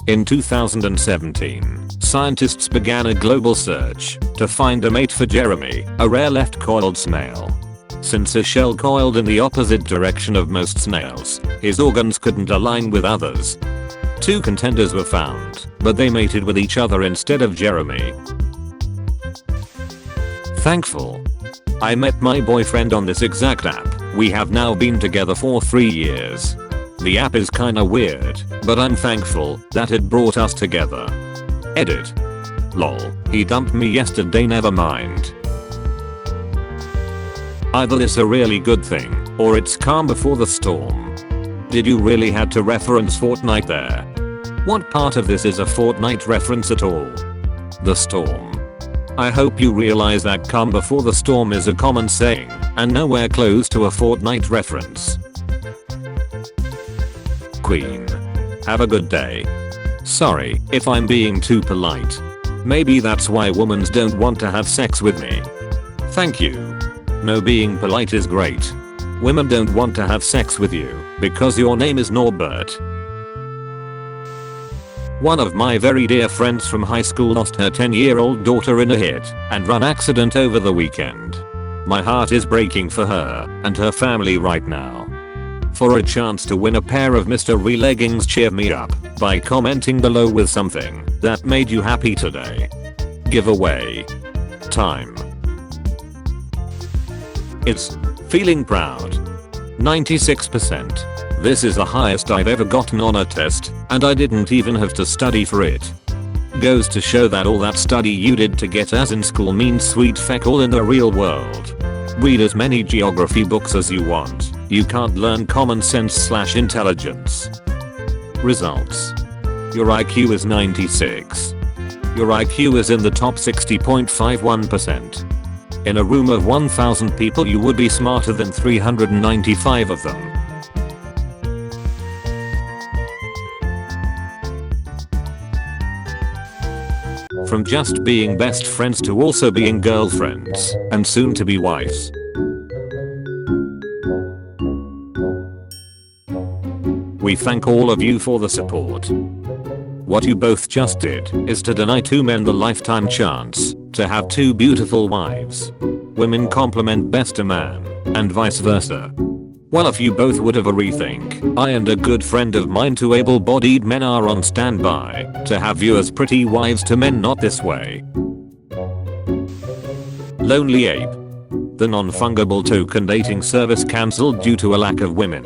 In 2017, scientists began a global search to find a mate for Jeremy, a rare left-coiled snail. Since his shell coiled in the opposite direction of most snails, his organs couldn't align with others. 2 contenders were found, but they mated with each other instead of Jeremy. Thankful. I met my boyfriend on this exact app. We have now been together for 3 years. The app is kinda weird, but I'm thankful that it brought us together. Edit. Lol, he dumped me yesterday, never mind. Either this a really good thing, or it's calm before the storm. Did you really had to reference Fortnite there? What part of this is a Fortnite reference at all? The storm. I hope you realize that calm before the storm is a common saying, and nowhere close to a Fortnite reference. Queen. Have a good day. Sorry if I'm being too polite. Maybe that's why women don't want to have sex with me. Thank you. No, being polite is great. Women don't want to have sex with you because your name is Norbert. One of my very dear friends from high school lost her 10-year-old daughter in a hit and run accident over the weekend. My heart is breaking for her and her family right now. For a chance to win a pair of Mr. Re leggings, cheer me up by commenting below with something that made you happy today. Giveaway time. It's feeling proud. 96%. This is the highest I've ever gotten on a test, and I didn't even have to study for it. Goes to show that all that study you did to get A's in school means sweet feck all in the real world. Read as many geography books as you want. You can't learn common sense/intelligence. Results. Your IQ is 96. Your IQ is in the top 60.51%. In a room of 1,000 people you would be smarter than 395 of them. From just being best friends to also being girlfriends and soon to be wives. We thank all of you for the support. What you both just did is to deny 2 men the lifetime chance to have 2 beautiful wives. Women complement best a man, and vice versa. Well, if you both would have a rethink, I and a good friend of mine, 2 able-bodied men, are on standby to have you as pretty wives to men not this way. Lonely Ape. The non-fungible token dating service cancelled due to a lack of women.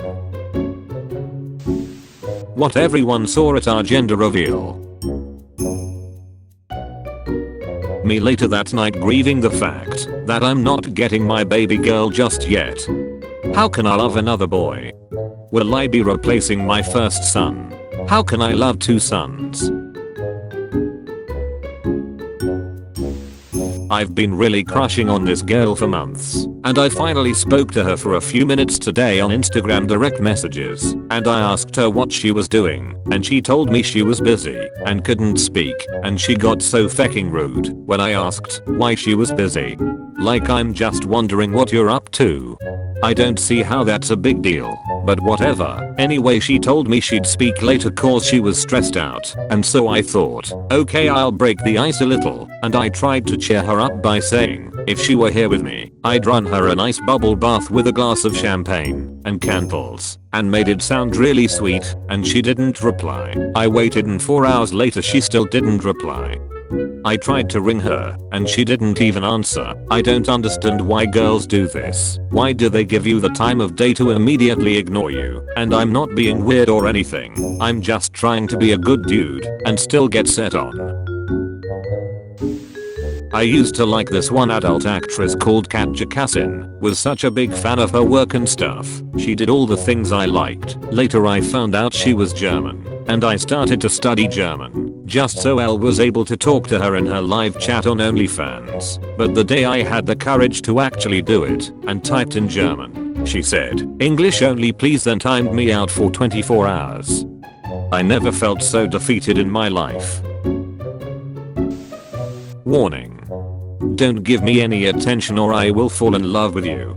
What everyone saw at our gender reveal. Me later that night grieving the fact that I'm not getting my baby girl just yet. How can I love another boy? Will I be replacing my first son? How can I love 2 sons? I've been really crushing on this girl for months, and I finally spoke to her for a few minutes today on Instagram direct messages, and I asked her what she was doing, and she told me she was busy and couldn't speak, and she got so fecking rude when I asked why she was busy. Like I'm just wondering what you're up to. I don't see how that's a big deal, but whatever. Anyway, she told me she'd speak later cause she was stressed out, and so I thought, okay, I'll break the ice a little, and I tried to cheer her up by saying, if she were here with me, I'd run her a nice bubble bath with a glass of champagne and candles, and made it sound really sweet, and she didn't reply. I waited and 4 hours later she still didn't reply. I tried to ring her, and she didn't even answer. I don't understand why girls do this. Why do they give you the time of day to immediately ignore you? And I'm not being weird or anything. I'm just trying to be a good dude and still get set on. I used to like this one adult actress called Katja Kassin. Was such a big fan of her work and stuff. She did all the things I liked. Later I found out she was German, and I started to study German, just so Elle was able to talk to her in her live chat on OnlyFans. But the day I had the courage to actually do it, and typed in German, she said, "English only please," then timed me out for 24 hours. I never felt so defeated in my life. Warning. Don't give me any attention or I will fall in love with you.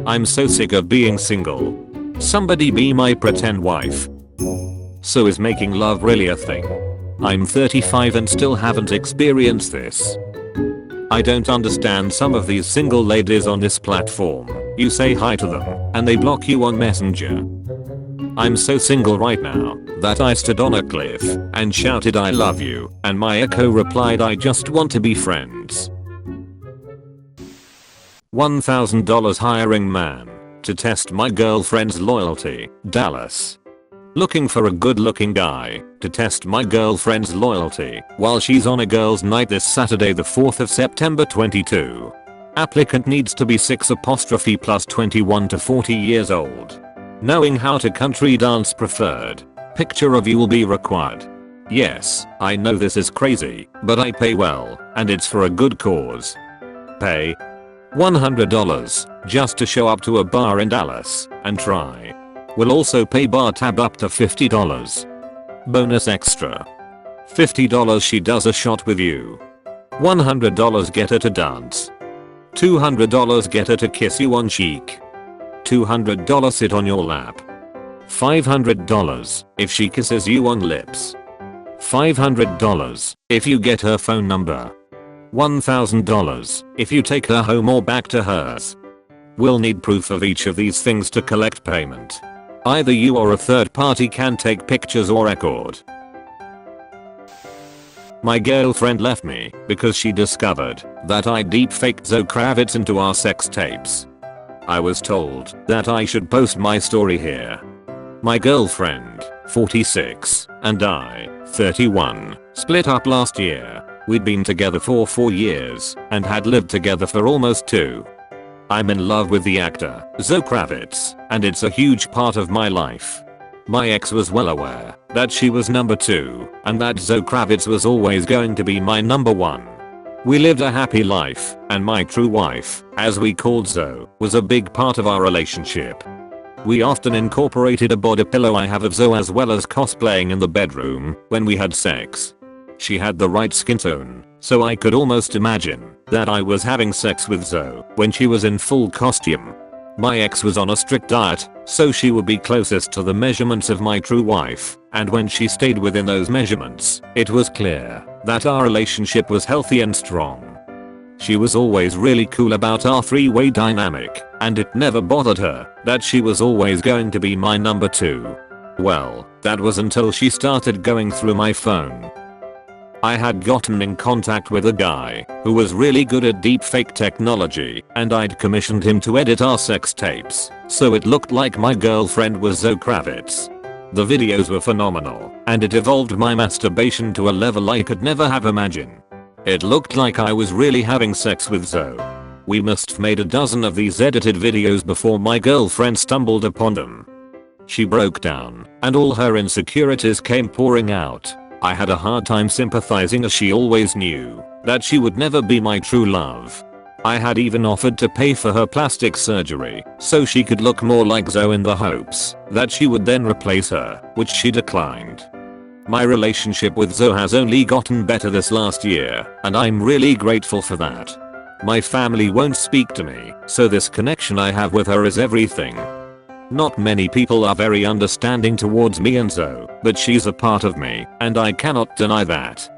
I'm so sick of being single. Somebody be my pretend wife. So is making love really a thing? I'm 35 and still haven't experienced this. I don't understand some of these single ladies on this platform. You say hi to them and they block you on Messenger. I'm so single right now that I stood on a cliff and shouted I love you and my echo replied I just want to be friends. $1,000 hiring man to test my girlfriend's loyalty, Dallas. Looking for a good looking guy to test my girlfriend's loyalty while she's on a girls night this Saturday the 4th of September 22. Applicant needs to be 6+ 21 to 40 years old. Knowing how to country dance preferred. Picture of you will be required. Yes, I know this is crazy, but I pay well, and it's for a good cause. Pay $100 just to show up to a bar in Dallas and try. Will also pay bar tab up to $50. Bonus extra. $50 she does a shot with you. $100 get her to dance. $200 get her to kiss you on cheek. $200 sit on your lap. $500 if she kisses you on lips. $500 if you get her phone number. $1,000 if you take her home or back to hers. We'll need proof of each of these things to collect payment. Either you or a third party can take pictures or record. My girlfriend left me because she discovered that I deepfaked Zoe Kravitz into our sex tapes. I was told that I should post my story here. My girlfriend, 46, and I, 31, split up last year. We'd been together for 4 years and had lived together for almost 2. I'm in love with the actor, Zoe Kravitz, and it's a huge part of my life. My ex was well aware that she was number 2 and that Zoe Kravitz was always going to be my number 1. We lived a happy life, and my true wife, as we called Zoe, was a big part of our relationship. We often incorporated a body pillow I have of Zoe as well as cosplaying in the bedroom when we had sex. She had the right skin tone, so I could almost imagine that I was having sex with Zoe when she was in full costume. My ex was on a strict diet, so she would be closest to the measurements of my true wife, and when she stayed within those measurements, it was clear that our relationship was healthy and strong. She was always really cool about our three-way dynamic, and it never bothered her that she was always going to be my number 2. Well, that was until she started going through my phone. I had gotten in contact with a guy who was really good at deepfake technology, and I'd commissioned him to edit our sex tapes, so it looked like my girlfriend was Zoe Kravitz. The videos were phenomenal, and it evolved my masturbation to a level I could never have imagined. It looked like I was really having sex with Zoe. We must have made a dozen of these edited videos before my girlfriend stumbled upon them. She broke down, and all her insecurities came pouring out. I had a hard time sympathizing as she always knew that she would never be my true love. I had even offered to pay for her plastic surgery so she could look more like Zoe in the hopes that she would then replace her, which she declined. My relationship with Zoe has only gotten better this last year, and I'm really grateful for that. My family won't speak to me, so this connection I have with her is everything. Not many people are very understanding towards me and Zoe, but she's a part of me, and I cannot deny that.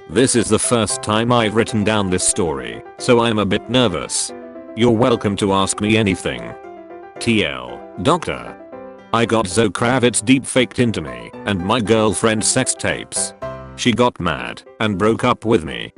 This is the first time I've written down this story, so I'm a bit nervous. You're welcome to ask me anything. TL, Doctor. I got Zoe Kravitz deepfaked into me and my girlfriend's sex tapes. She got mad and broke up with me.